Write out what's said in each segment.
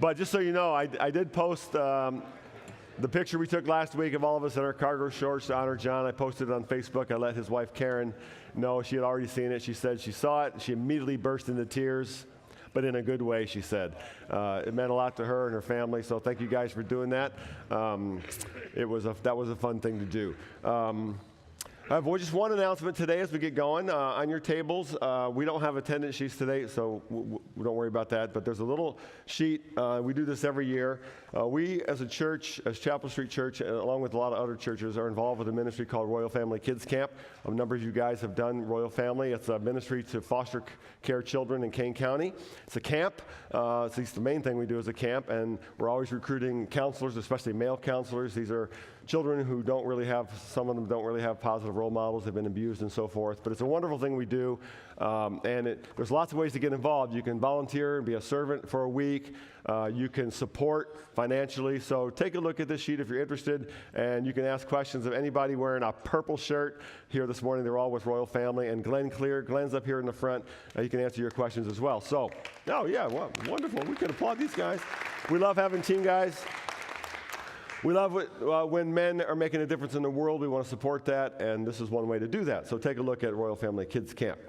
But just so you know, I did post the picture we took last week of all of us in our cargo shorts to honor John. I posted it on Facebook. I let his wife Karen know. She had already seen it. She said she saw it. She immediately burst into tears, but in a good way, she said. It meant a lot to her and her family, so thank you guys for doing that. That was a fun thing to do. I have just one announcement today as we get going. On your tables, we don't have attendance sheets today, so we don't worry about that. But there's a little sheet. We do this every year. We, as a church, as Chapel Street Church, along with a lot of other churches, are involved with a ministry called Royal Family Kids Camp. A number of you guys have done Royal Family. It's a ministry to foster care children in Kane County. It's a camp. At least the main thing we do is a camp, and we're always recruiting counselors, especially male counselors. These are children who don't really have, some of them don't really have positive role models, have been abused and so forth. But it's a wonderful thing we do, and there's lots of ways to get involved. You can volunteer and be a servant for a week. You can support financially. So take a look at this sheet if you're interested, and you can ask questions of anybody wearing a purple shirt. Here this morning, they're all with Royal Family, and Glenn's up here in the front. He can answer your questions as well. So, oh yeah, well, wonderful. We can applaud these guys. We love having team guys. We love when men are making a difference in the world. We want to support that, and this is one way to do that. So take a look at Royal Family Kids Camp.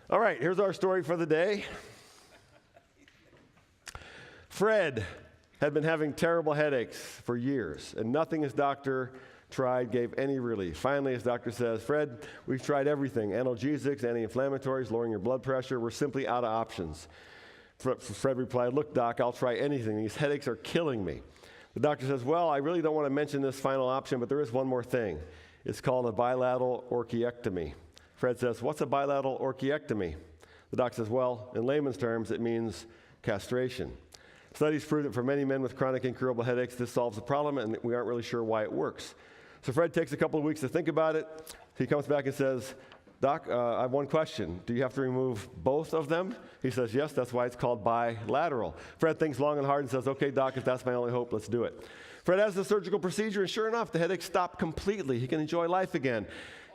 All right, here's our story for the day. Fred had been having terrible headaches for years, and nothing his doctor tried gave any relief. Finally, his doctor says, Fred, we've tried everything, analgesics, anti-inflammatories, lowering your blood pressure. We're simply out of options. Fred replied, look, doc, I'll try anything. These headaches are killing me. The doctor says, well, I really don't want to mention this final option, but there is one more thing. It's called a bilateral orchiectomy. Fred says, what's a bilateral orchiectomy? The doctor says, well, in layman's terms, it means castration. Studies prove that for many men with chronic incurable headaches, this solves the problem, and we aren't really sure why it works. So Fred takes a couple of weeks to think about it. He comes back and says, Doc, I have one question. Do you have to remove both of them? He says, yes, that's why it's called bilateral. Fred thinks long and hard and says, okay, Doc, if that's my only hope, let's do it. Fred has the surgical procedure, and sure enough, the headache stopped completely. He can enjoy life again.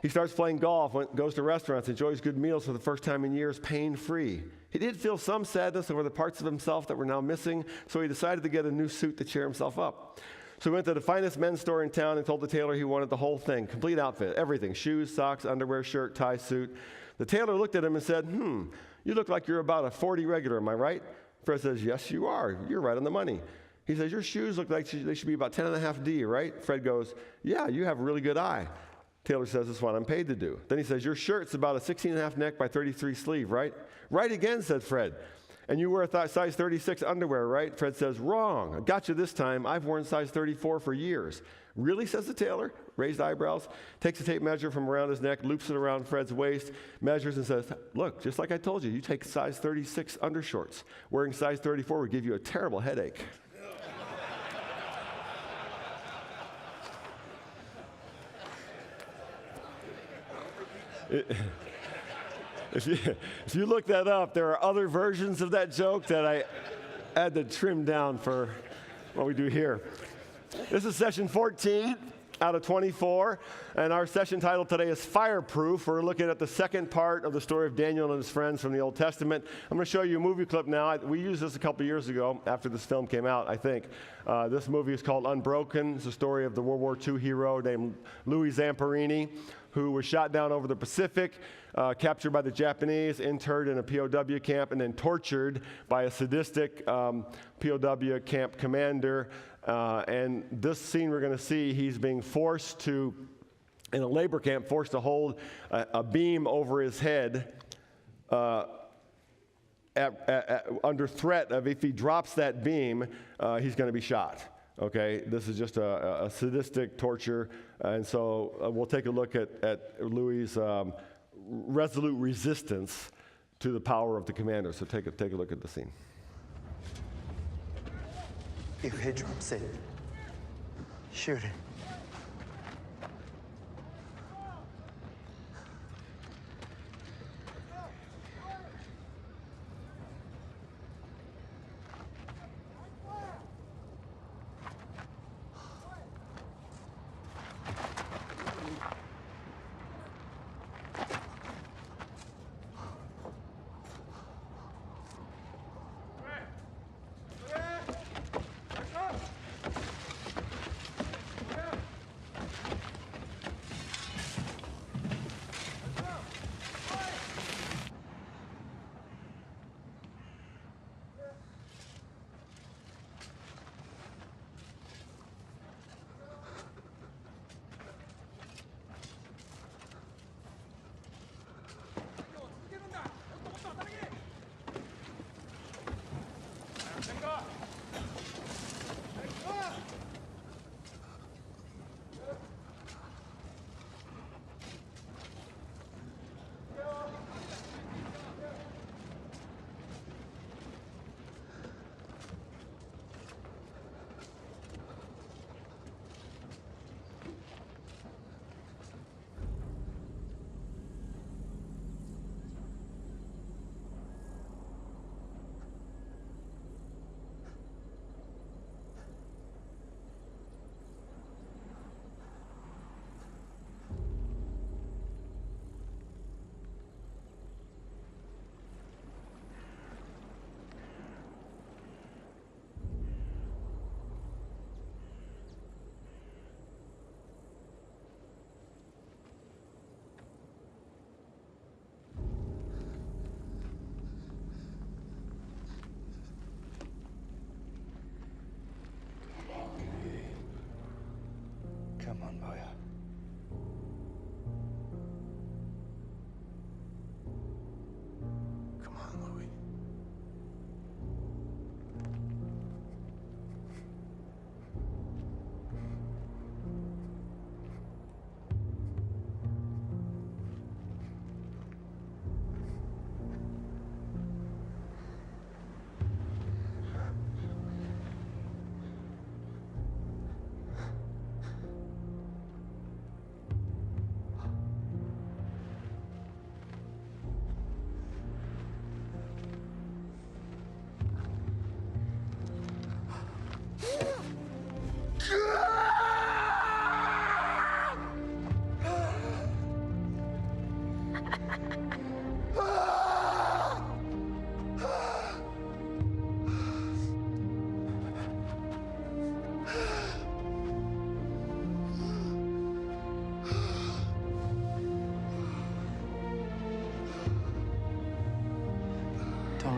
He starts playing golf, goes to restaurants, enjoys good meals for the first time in years, pain-free. He did feel some sadness over the parts of himself that were now missing, so he decided to get a new suit to cheer himself up. So he went to the finest men's store in town and told the tailor he wanted the whole thing, complete outfit, everything, shoes, socks, underwear, shirt, tie, suit. The tailor looked at him and said, you look like you're about a 40 regular, am I right? Fred says, yes, you are. You're right on the money. He says, your shoes look like they should be about 10.5 D, right? Fred goes, yeah, you have a really good eye. Taylor says, that's what I'm paid to do. Then he says, your shirt's about a 16.5 neck by 33 sleeve, right? Right again, said Fred. And you wear size 36 underwear, right? Fred says, wrong. I got you this time. I've worn size 34 for years. Really, says the tailor, raised eyebrows, takes a tape measure from around his neck, loops it around Fred's waist, measures and says, look, just like I told you, you take size 36 undershorts. Wearing size 34 would give you a terrible headache. If you look that up, there are other versions of that joke that I had to trim down for what we do here. This is session 14 out of 24, and our session title today is Fireproof. We're looking at the second part of the story of Daniel and his friends from the Old Testament. I'm going to show you a movie clip now. We used this a couple of years ago after this film came out, I think. This movie is called Unbroken. It's the story of the World War II hero named Louis Zamperini, who was shot down over the Pacific, captured by the Japanese, interred in a POW camp, and then tortured by a sadistic POW camp commander. And this scene we're going to see, he's being forced to, in a labor camp, forced to hold a beam over his head under threat of if he drops that beam, he's going to be shot. Okay, this is just a sadistic torture, and so we'll take a look at Louis' resolute resistance to the power of the commander. So take a look at the scene. If he drops it, shoot it.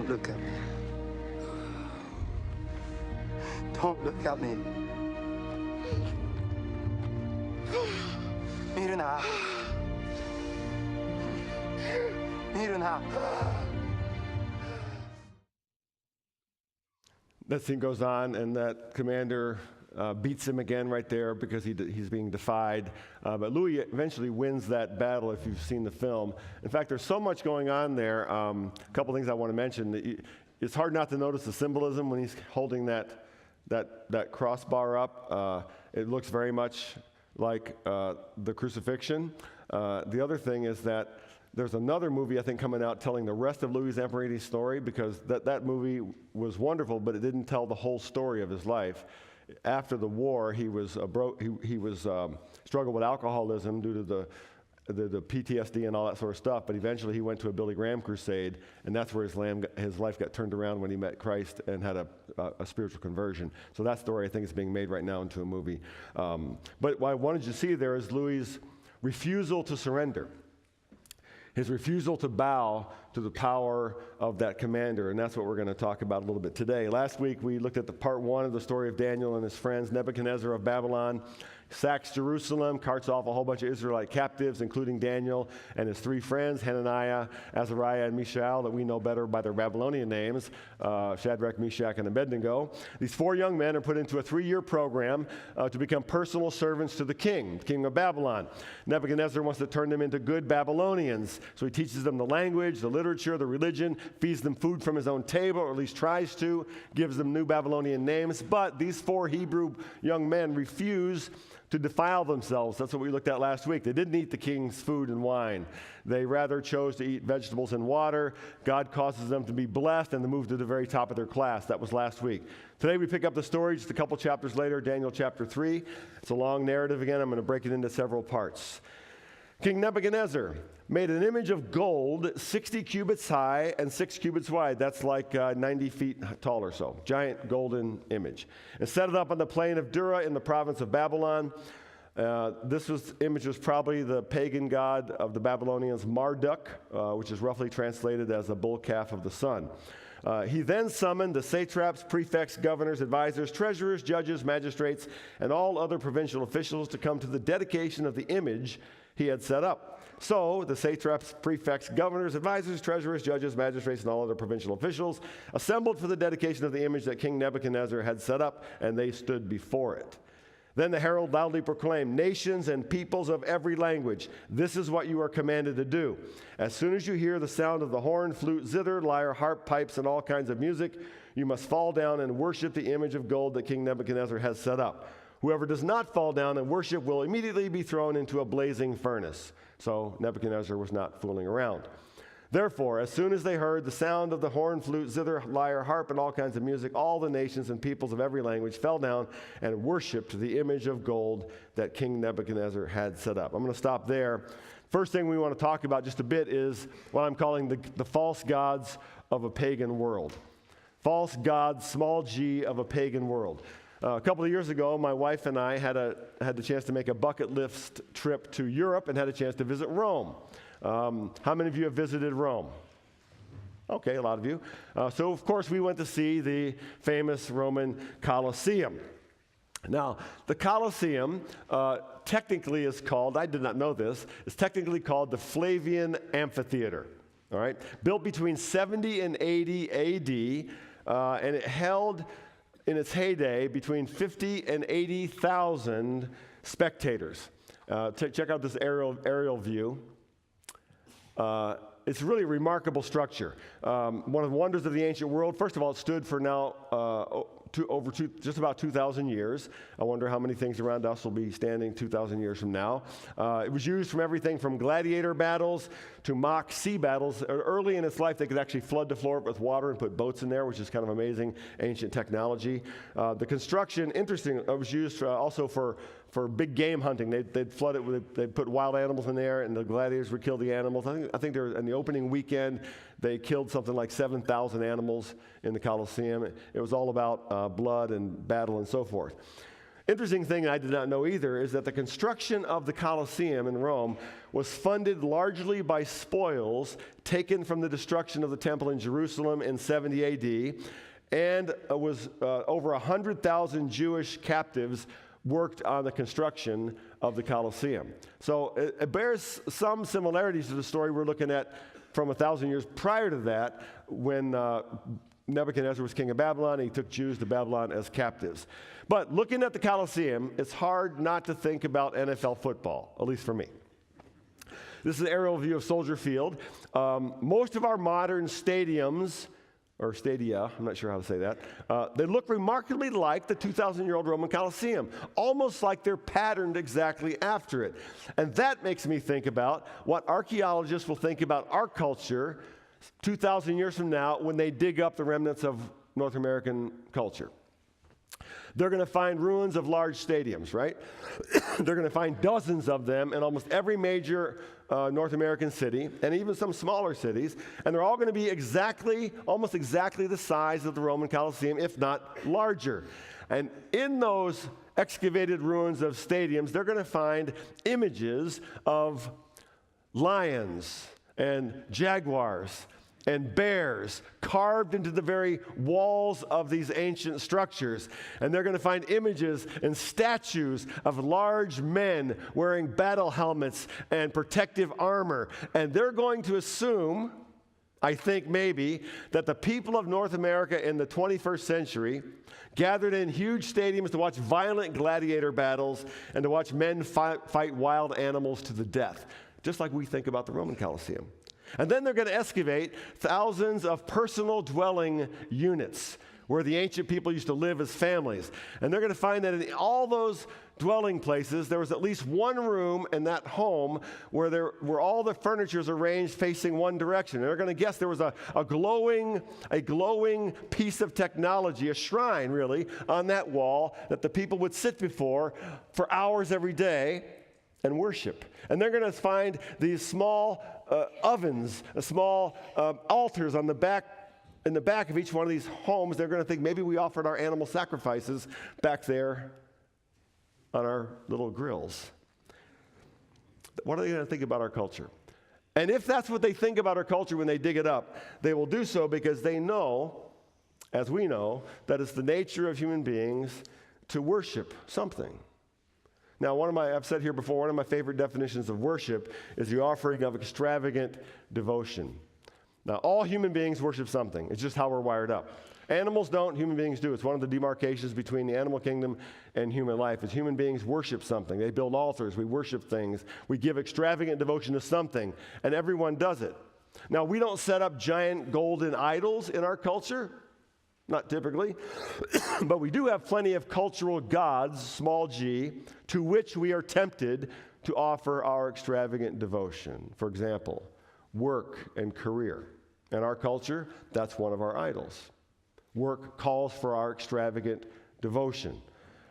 Don't look at me. Don't look at me. 見るな。見るな。 That scene goes on, and that commander beats him again right there because he's being defied. But Louis eventually wins that battle if you've seen the film. In fact, there's so much going on there. A couple things I want to mention. It's hard not to notice the symbolism when he's holding that crossbar up. It looks very much like the crucifixion. The other thing is that there's another movie, I think, coming out telling the rest of Louis Zamperini's story, because that movie was wonderful, but it didn't tell the whole story of his life. After the war, he struggled with alcoholism due to the PTSD and all that sort of stuff, but eventually he went to a Billy Graham crusade, and that's where his life got turned around when he met Christ and had a spiritual conversion. So that story, I think, is being made right now into a movie. But what I wanted you to see there is Louis' refusal to surrender. His refusal to bow to the power of that commander, and that's what we're going to talk about a little bit today. Last week, we looked at the part one of the story of Daniel and his friends. Nebuchadnezzar of Babylon sacks Jerusalem, carts off a whole bunch of Israelite captives, including Daniel and his three friends, Hananiah, Azariah, and Mishael, that we know better by their Babylonian names, Shadrach, Meshach, and Abednego. These four young men are put into a 3-year program to become personal servants to the king of Babylon. Nebuchadnezzar wants to turn them into good Babylonians, so he teaches them the language, the literature, the religion, feeds them food from his own table, or at least tries to, gives them new Babylonian names. But these four Hebrew young men refuse to defile themselves. That's what we looked at last week. They didn't eat the king's food and wine. They rather chose to eat vegetables and water. God causes them to be blessed and to move to the very top of their class. That was last week. Today we pick up the story just a couple chapters later, Daniel chapter 3. It's a long narrative again. I'm going to break it into several parts. King Nebuchadnezzar made an image of gold 60 cubits high and 6 cubits wide. That's like 90 feet tall or so. Giant golden image. And set it up on the plain of Dura in the province of Babylon. Image was probably the pagan god of the Babylonians, Marduk, which is roughly translated as the bull calf of the sun. He then summoned the satraps, prefects, governors, advisors, treasurers, judges, magistrates, and all other provincial officials to come to the dedication of the image he had set up. So the satraps, prefects, governors, advisors, treasurers, judges, magistrates, and all other provincial officials assembled for the dedication of the image that King Nebuchadnezzar had set up, and they stood before it. Then the herald loudly proclaimed, "Nations and peoples of every language, this is what you are commanded to do. As soon as you hear the sound of the horn, flute, zither, lyre, harp, pipes, and all kinds of music, you must fall down and worship the image of gold that King Nebuchadnezzar has set up. Whoever does not fall down and worship will immediately be thrown into a blazing furnace." So Nebuchadnezzar was not fooling around. Therefore, as soon as they heard the sound of the horn, flute, zither, lyre, harp, and all kinds of music, all the nations and peoples of every language fell down and worshiped the image of gold that King Nebuchadnezzar had set up. I'm going to stop there. First thing we want to talk about just a bit is what I'm calling the false gods of a pagan world. False gods, small g, of a pagan world. A couple of years ago, my wife and I had the chance to make a bucket list trip to Europe and had a chance to visit Rome. How many of you have visited Rome? Okay, a lot of you. So, of course, we went to see the famous Roman Colosseum. Now, the Colosseum technically is called, I did not know this, it's technically called the Flavian Amphitheater. All right? Built between 70 and 80 A.D., and it held in its heyday between 50 and 80,000 spectators. Check out this aerial view. It's really a remarkable structure. One of the wonders of the ancient world. First of all, it stood for now just about 2,000 years. I wonder how many things around us will be standing 2,000 years from now. It was used from everything from gladiator battles to mock sea battles. Early in its life, they could actually flood the floor with water and put boats in there, which is kind of amazing ancient technology. The construction, interesting, was used also for big game hunting. They'd flood it they'd put wild animals in there, and the gladiators would kill the animals. I think in the opening weekend, they killed something like 7,000 animals in the Colosseum. It was all about blood and battle and so forth. Interesting thing I did not know either is that the construction of the Colosseum in Rome was funded largely by spoils taken from the destruction of the temple in Jerusalem in 70 AD, and was over 100,000 Jewish captives worked on the construction of the Colosseum. So it bears some similarities to the story we're looking at from 1,000 years prior to that, when Nebuchadnezzar was king of Babylon, and he took Jews to Babylon as captives. But looking at the Colosseum, it's hard not to think about NFL football, at least for me. This is an aerial view of Soldier Field. Most of our modern stadiums, or stadia, I'm not sure how to say that, they look remarkably like the 2,000-year-old Roman Colosseum, almost like they're patterned exactly after it. And that makes me think about what archaeologists will think about our culture 2,000 years from now when they dig up the remnants of North American culture. They're going to find ruins of large stadiums, right? They're going to find dozens of them in almost every major North American city, and even some smaller cities, and they're all going to be almost exactly the size of the Roman Colosseum, if not larger. And in those excavated ruins of stadiums, they're going to find images of lions and jaguars and bears carved into the very walls of these ancient structures. And they're going to find images and statues of large men wearing battle helmets and protective armor. And they're going to assume, I think maybe, that the people of North America in the 21st century gathered in huge stadiums to watch violent gladiator battles and to watch men fight wild animals to the death, just like we think about the Roman Colosseum. And then they're going to excavate thousands of personal dwelling units where the ancient people used to live as families. And they're going to find that in all those dwelling places, there was at least one room in that home where all the furniture is arranged facing one direction. And they're going to guess there was a glowing piece of technology, a shrine really, on that wall that the people would sit before for hours every day and worship. And they're going to find these small ovens, small altars in the back of each one of these homes. They're going to think maybe we offered our animal sacrifices back there on our little grills. What are they going to think about our culture? And if that's what they think about our culture when they dig it up, they will do so because they know, as we know, that it's the nature of human beings to worship something. Now, I've said here before, one of my favorite definitions of worship is the offering of extravagant devotion. Now, all human beings worship something. It's just how we're wired up. Animals don't, human beings do. It's one of the demarcations between the animal kingdom and human life. Is human beings worship something. They build altars, we worship things, we give extravagant devotion to something, and everyone does it. Now, we don't set up giant golden idols in our culture. Not typically, but we do have plenty of cultural gods, small g, to which we are tempted to offer our extravagant devotion. For example, work and career. In our culture, that's one of our idols. Work calls for our extravagant devotion.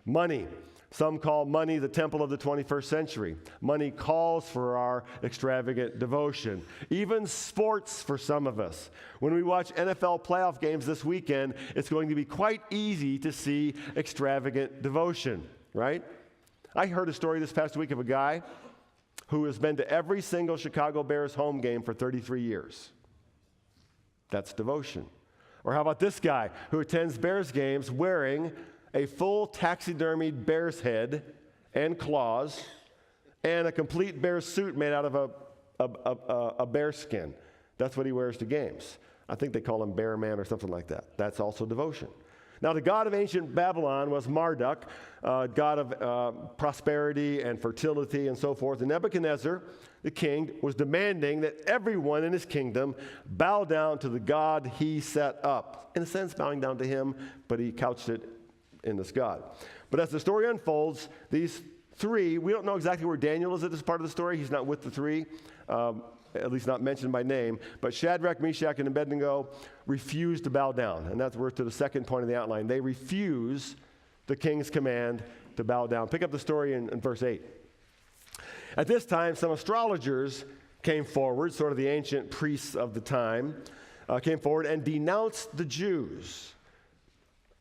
Money. Some call money the temple of the 21st century. Money calls for our extravagant devotion. Even sports for some of us. When we watch NFL playoff games this weekend, it's going to be quite easy to see extravagant devotion, right? I heard a story this past week of a guy who has been to every single Chicago Bears home game for 33 years. That's devotion. Or how about this guy who attends Bears games wearing a full taxidermied bear's head and claws and a complete bear suit made out of a bear skin. That's what he wears to games. I think they call him Bear Man or something like that. That's also devotion. Now, the god of ancient Babylon was Marduk, god of prosperity and fertility and so forth. And Nebuchadnezzar, the king, was demanding that everyone in his kingdom bow down to the god he set up. In a sense, bowing down to him, but he couched it in this God. But as the story unfolds, these three, we don't know exactly where Daniel is at this part of the story. He's not with the three, at least not mentioned by name. But Shadrach, Meshach, and Abednego refuse to bow down. And we're to the second point of the outline. They refuse the king's command to bow down. Pick up the story in verse 8. At this time, some astrologers came forward, sort of the ancient priests of the time, came forward and denounced the Jews.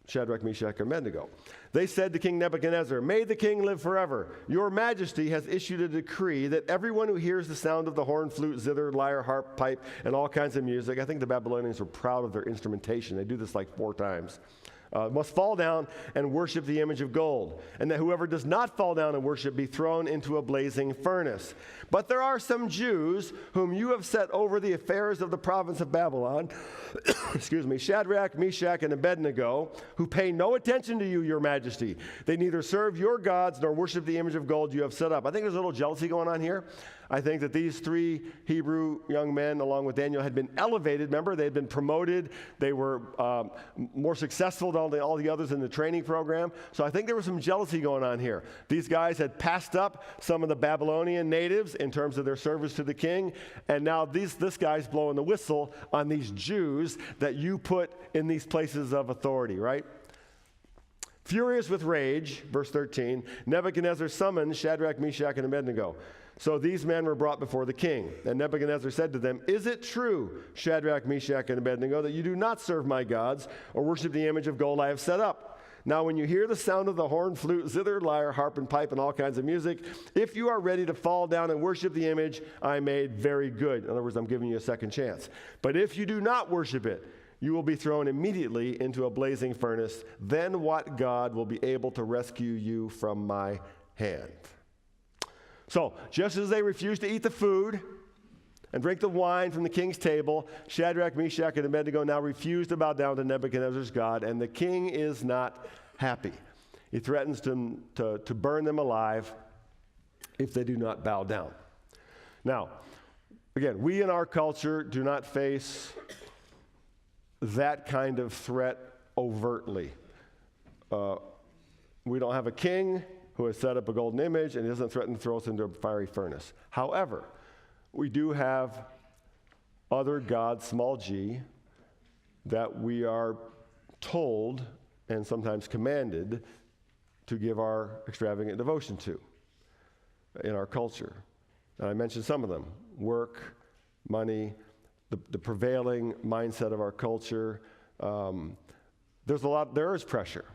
Shadrach, Meshach, and Abednego. They said to King Nebuchadnezzar, "May the king live forever. Your majesty has issued a decree that everyone who hears the sound of the horn, flute, zither, lyre, harp, pipe, and all kinds of music," I think the Babylonians were proud of their instrumentation. They do this like 4 times. "Must fall down and worship the image of gold, and that whoever does not fall down and worship be thrown into a blazing furnace. But there are some Jews whom you have set over the affairs of the province of Babylon, excuse me, Shadrach, Meshach, and Abednego, who pay no attention to you, your majesty. They neither serve your gods nor worship the image of gold you have set up." I think there's a little jealousy going on here. I think that these 3 Hebrew young men, along with Daniel, had been elevated. Remember, they had been promoted. They were more successful than all the others in the training program. So I think there was some jealousy going on here. These guys had passed up some of the Babylonian natives in terms of their service to the king, and now this guy's blowing the whistle on these Jews that you put in these places of authority, right? Furious with rage, verse 13, Nebuchadnezzar summoned Shadrach, Meshach, and Abednego. So these men were brought before the king. And Nebuchadnezzar said to them, "Is it true, Shadrach, Meshach, and Abednego, that you do not serve my gods or worship the image of gold I have set up? Now when you hear the sound of the horn, flute, zither, lyre, harp, and pipe, and all kinds of music, if you are ready to fall down and worship the image I made, very good." In other words, I'm giving you a second chance. "But if you do not worship it, you will be thrown immediately into a blazing furnace. Then what God will be able to rescue you from my hand?" So, just as they refused to eat the food and drink the wine from the king's table, Shadrach, Meshach, and Abednego now refuse to bow down to Nebuchadnezzar's God, and the king is not happy. He threatens to burn them alive if they do not bow down. Now, again, we in our culture do not face that kind of threat overtly. We don't have a king who has set up a golden image and he doesn't threaten to throw us into a fiery furnace. However, we do have other gods, small g, that we are told and sometimes commanded to give our extravagant devotion to in our culture. And I mentioned some of them: work, money, the prevailing mindset of our culture. There is pressure.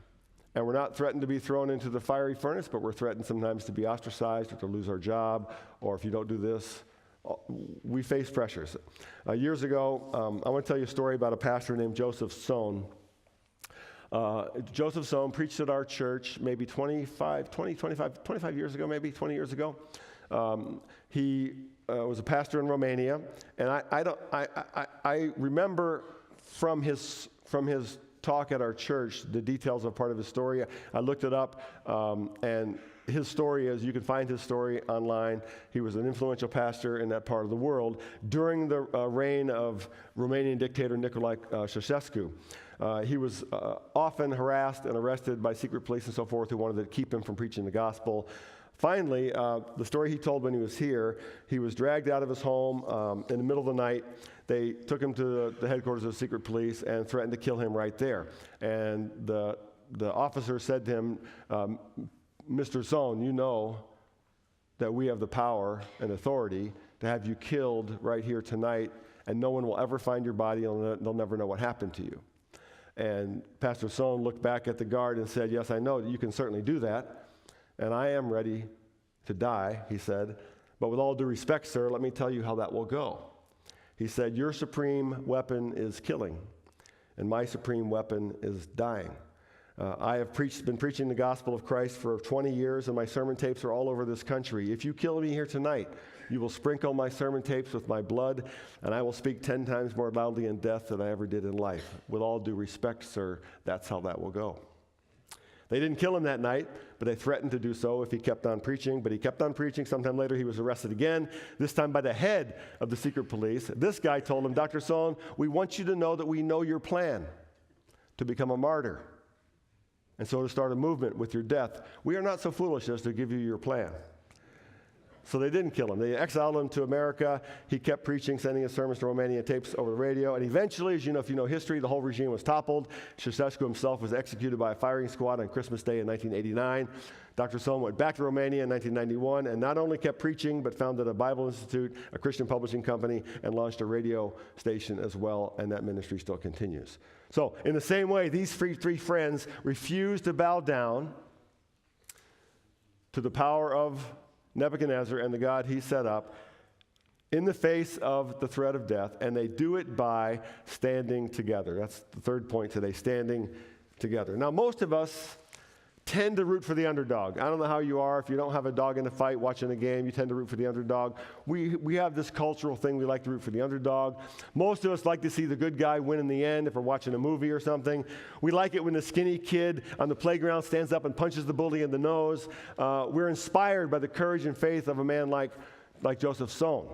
And we're not threatened to be thrown into the fiery furnace, but we're threatened sometimes to be ostracized or to lose our job, or if you don't do this, we face pressures. Years ago, I want to tell you a story about a pastor named Joseph Sohn. Joseph Sohn preached at our church maybe 25 years ago, maybe 20 years ago. He was a pastor in Romania, and I remember from his talk at our church the details of part of his story. I looked it up, and his story is, you can find his story online. He was an influential pastor in that part of the world during the reign of Romanian dictator Nicolae Ceausescu. He was often harassed and arrested by secret police and so forth who wanted to keep him from preaching the gospel. Finally, the story he told when he was here, he was dragged out of his home in the middle of the night. They took him to the headquarters of the secret police and threatened to kill him right there. And the officer said to him, "Mr. Sohn, you know that we have the power and authority to have you killed right here tonight, and no one will ever find your body, and they'll never know what happened to you." And Pastor Sohn looked back at the guard and said, "Yes, I know that you can certainly do that, and I am ready to die," he said. "But with all due respect, sir, let me tell you how that will go." He said, "Your supreme weapon is killing, and my supreme weapon is dying. I have been preaching the gospel of Christ for 20 years, and my sermon tapes are all over this country. If you kill me here tonight, you will sprinkle my sermon tapes with my blood, and I will speak 10 times more loudly in death than I ever did in life. With all due respect, sir, that's how that will go." They didn't kill him that night, but they threatened to do so if he kept on preaching. But he kept on preaching. Sometime later, he was arrested again, this time by the head of the secret police. This guy told him, "Dr. Sohn, we want you to know that we know your plan to become a martyr, and so to start a movement with your death. We are not so foolish as to give you your plan." So they didn't kill him. They exiled him to America. He kept preaching, sending his sermons to Romanian tapes over the radio. And eventually, as you know, if you know history, the whole regime was toppled. Ceausescu himself was executed by a firing squad on Christmas Day in 1989. Dr. Sohn went back to Romania in 1991 and not only kept preaching, but founded a Bible Institute, a Christian publishing company, and launched a radio station as well, and that ministry still continues. So in the same way, these three friends refused to bow down to the power of Nebuchadnezzar and the God he set up in the face of the threat of death, and they do it by standing together. That's the third point today, standing together. Now, most of us tend to root for the underdog. I don't know how you are. If you don't have a dog in a fight watching a game, you tend to root for the underdog. We have this cultural thing. We like to root for the underdog. Most of us like to see the good guy win in the end if we're watching a movie or something. We like it when the skinny kid on the playground stands up and punches the bully in the nose. We're inspired by the courage and faith of a man like Joseph Sohn.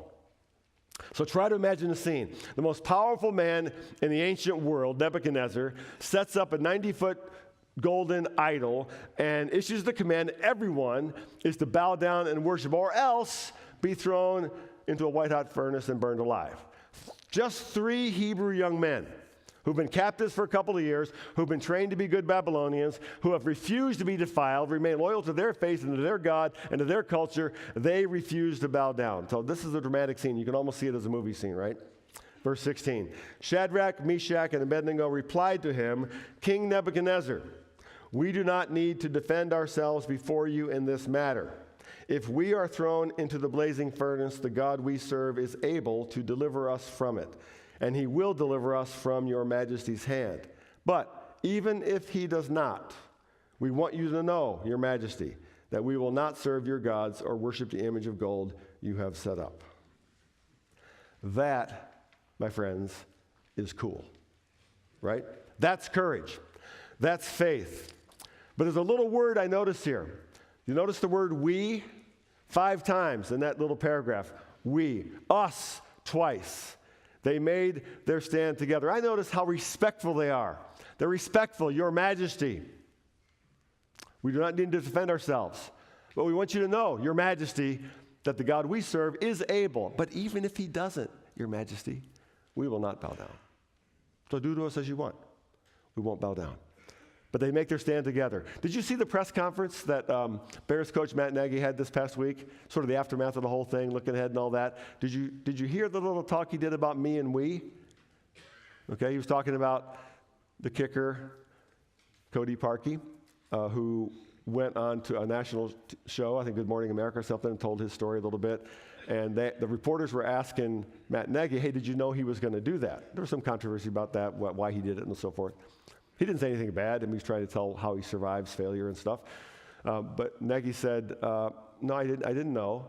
So try to imagine the scene. The most powerful man in the ancient world, Nebuchadnezzar, sets up a 90-foot golden idol and issues the command everyone is to bow down and worship or else be thrown into a white-hot furnace and burned alive. Just 3 Hebrew young men who've been captives for a couple of years, who've been trained to be good Babylonians, who have refused to be defiled, remain loyal to their faith and to their God and to their culture. They refuse to bow down. So this is a dramatic scene. You can almost see it as a movie scene, right? Verse 16, Shadrach, Meshach, and Abednego replied to him, King Nebuchadnezzar, we do not need to defend ourselves before you in this matter. If we are thrown into the blazing furnace, the God we serve is able to deliver us from it, and he will deliver us from your majesty's hand. But even if he does not, we want you to know, your majesty, that we will not serve your gods or worship the image of gold you have set up. That, my friends, is cool, right? That's courage. That's faith. But there's a little word I noticed here. You notice the word we 5 times in that little paragraph. We, us, twice. They made their stand together. I notice how respectful they are. They're respectful, your majesty. We do not need to defend ourselves. But we want you to know, your majesty, that the God we serve is able. But even if he doesn't, your majesty, we will not bow down. So do to us as you want. We won't bow down. But they make their stand together. Did you see the press conference that Bears coach Matt Nagy had this past week? Sort of the aftermath of the whole thing, looking ahead and all that. Did you hear the little talk he did about me and we? Okay, he was talking about the kicker, Cody Parkey, who went on to a national show, I think Good Morning America or something, and told his story a little bit. And the reporters were asking Matt Nagy, hey, did you know he was going to do that? There was some controversy about that, why he did it and so forth. He didn't say anything bad, and he was trying to tell how he survives failure and stuff. But Nagy said, no, I didn't know.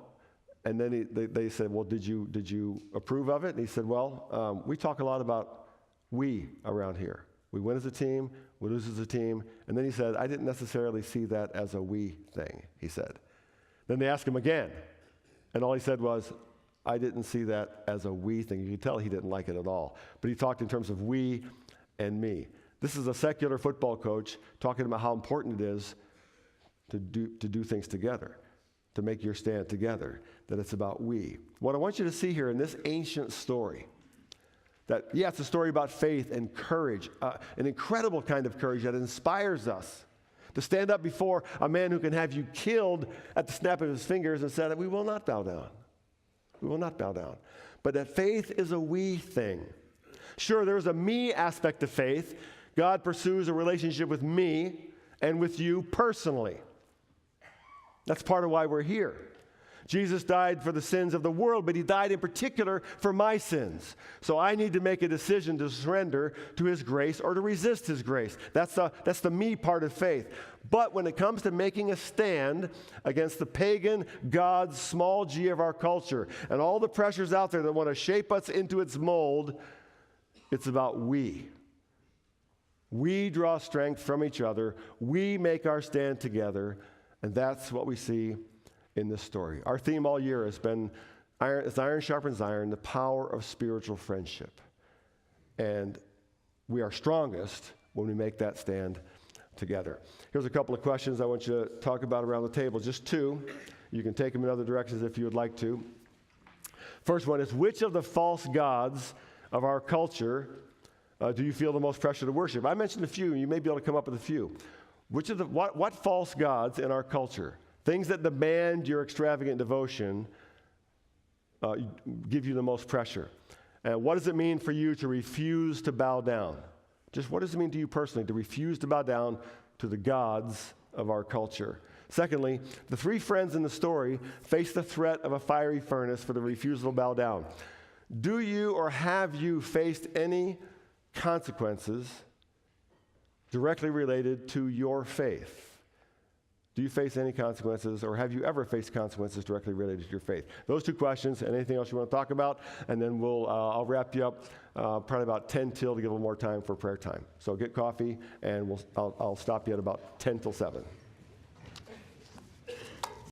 And then they said, well, did you approve of it? And he said, well, we talk a lot about we around here. We win as a team, we lose as a team. And then he said, I didn't necessarily see that as a we thing, he said. Then they asked him again, and all he said was, I didn't see that as a we thing. You could tell he didn't like it at all. But he talked in terms of we and me. This is a secular football coach talking about how important it is to do things together, to make your stand together, that it's about we. What I want you to see here in this ancient story, that, yeah, it's a story about faith and courage, an incredible kind of courage that inspires us to stand up before a man who can have you killed at the snap of his fingers and say that we will not bow down. We will not bow down. But that faith is a we thing. Sure, there's a me aspect of faith. God pursues a relationship with me and with you personally. That's part of why we're here. Jesus died for the sins of the world, but he died in particular for my sins. So I need to make a decision to surrender to his grace or to resist his grace. That's the me part of faith. But when it comes to making a stand against the pagan gods, small g of our culture, and all the pressures out there that want to shape us into its mold, it's about we. We draw strength from each other. We make our stand together. And that's what we see in this story. Our theme all year has been, as iron sharpens iron, the power of spiritual friendship. And we are strongest when we make that stand together. Here's a couple of questions I want you to talk about around the table, just two. You can take them in other directions if you would like to. First one is, which of the false gods of our culture do you feel the most pressure to worship? I mentioned a few, and you may be able to come up with a few. What false gods in our culture, things that demand your extravagant devotion, give you the most pressure? And what does it mean for you to refuse to bow down? Just what does it mean to you personally to refuse to bow down to the gods of our culture? Secondly, the three friends in the story face the threat of a fiery furnace for the refusal to bow down. Do you or have you faced any consequences directly related to your faith? Do you face any consequences, or have you ever faced consequences directly related to your faith? Those two questions, and anything else you want to talk about, and then I'll wrap you up probably about 10 till to give a little more time for prayer time. So get coffee, and I'll stop you at about 10 till 7.